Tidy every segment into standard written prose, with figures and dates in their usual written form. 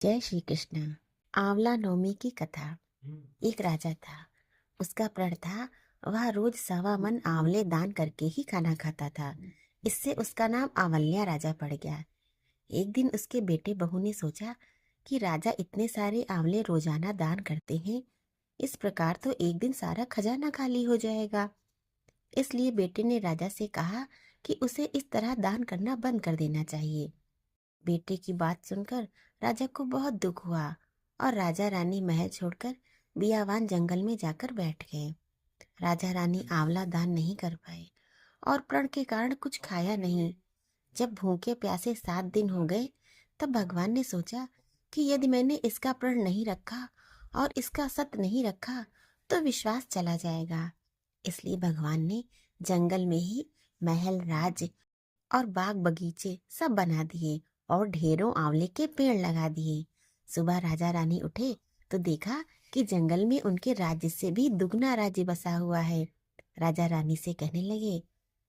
जय श्री कृष्ण। आंवला नवमी की कथा। एक राजा था। उसका प्रण था, वह रोज 1.25 मन आंवले दान करके ही खाना खाता था। इससे उसका नाम आंवल्या राजा पड़ गया। एक दिन उसके बेटे बहू ने सोचा कि राजा इतने सारे आंवले रोजाना दान करते हैं, इस प्रकार तो एक दिन सारा खजाना खाली हो जाएगा। इसलिए बेटे ने राजा से कहा कि उसे इस तरह दान करना बंद कर देना चाहिए। बेटे की बात सुनकर राजा को बहुत दुख हुआ और राजा रानी महल छोड़कर बियावान जंगल में जाकर बैठ गए। राजा रानी आंवला दान नहीं कर पाए और प्रण के कारण कुछ खाया नहीं। जब भूखे प्यासे 7 दिन हो गए, तब भगवान ने सोचा कि यदि मैंने इसका प्रण नहीं रखा और इसका सत्य नहीं रखा तो विश्वास चला जाएगा। इसलिए भगवान ने जंगल में ही महल, राज्य और बाग बगीचे सब बना दिए और ढेरों आंवले के पेड़ लगा दिए। सुबह राजा रानी उठे तो देखा कि जंगल में उनके राज्य से भी दुगना राज्य बसा हुआ है। राजा रानी से कहने लगे,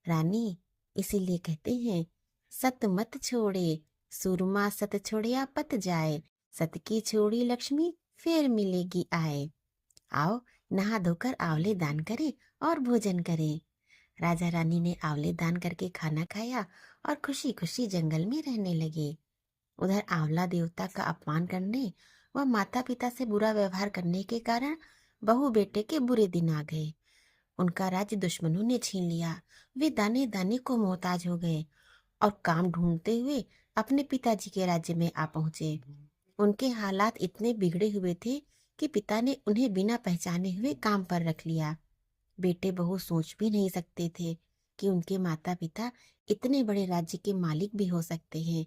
रानी, इसीलिए कहते हैं, सत मत छोड़े, सुरमा सत छोड़िया पत जाए, सत की छोड़ी लक्ष्मी फिर मिलेगी आए। आओ, नहा धोकर आंवले दान करें और भोजन करें। राजा रानी ने आंवले दान करके खाना खाया और खुशी खुशी जंगल में रहने लगे। उधर आंवला देवता का अपमान करने व माता पिता से बुरा व्यवहार करने के कारण बहू बेटे के बुरे दिन आ गए। उनका राज्य दुश्मनों ने छीन लिया। वे दाने दाने को मोहताज हो गए और काम ढूंढते हुए अपने पिताजी के राज्य में आ पहुंचे। उनके हालात इतने बिगड़े हुए थे कि पिता ने उन्हें बिना पहचाने हुए काम पर रख लिया। बेटे बहू सोच भी नहीं सकते थे कि उनके माता पिता इतने बड़े राज्य के मालिक भी हो सकते हैं।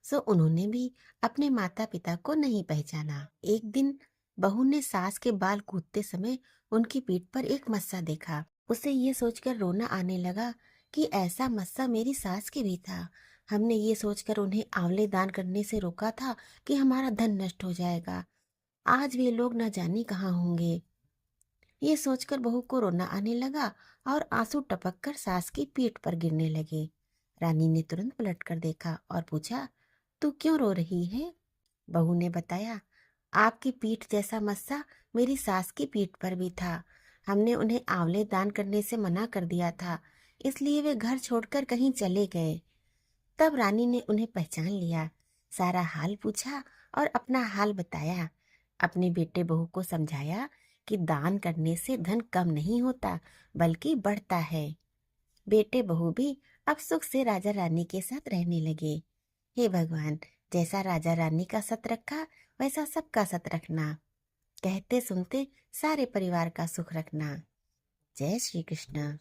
सो उन्होंने भी अपने माता पिता को नहीं पहचाना। एक दिन बहू ने सास के बाल कूदते समय उनकी पीठ पर एक मस्सा देखा। उसे ये सोचकर रोना आने लगा कि ऐसा मस्सा मेरी सास के भी था। हमने ये सोचकर उन्हें आंवले दान करने से रोका था कि हमारा धन नष्ट हो जाएगा। आज वे लोग न जाने कहाँ होंगे। ये सोचकर बहू को रोना आने लगा और आंसू टपक कर सास की पीठ पर गिरने लगे। रानी ने तुरंत पलट कर देखा और पूछा, तू क्यों रो रही है? बहू ने बताया, आपकी पीठ जैसा मस्सा मेरी सास की पीठ पर भी था। हमने उन्हें आंवले दान करने से मना कर दिया था, इसलिए वे घर छोड़कर कहीं चले गए। तब रानी ने उन्हें पहचान लिया, सारा हाल पूछा और अपना हाल बताया। अपने बेटे बहू को समझाया कि दान करने से धन कम नहीं होता बल्कि बढ़ता है। बेटे बहू भी अब सुख से राजा रानी के साथ रहने लगे। हे भगवान, जैसा राजा रानी का सत रखा वैसा सबका सत रखना। कहते सुनते सारे परिवार का सुख रखना। जय श्री कृष्ण।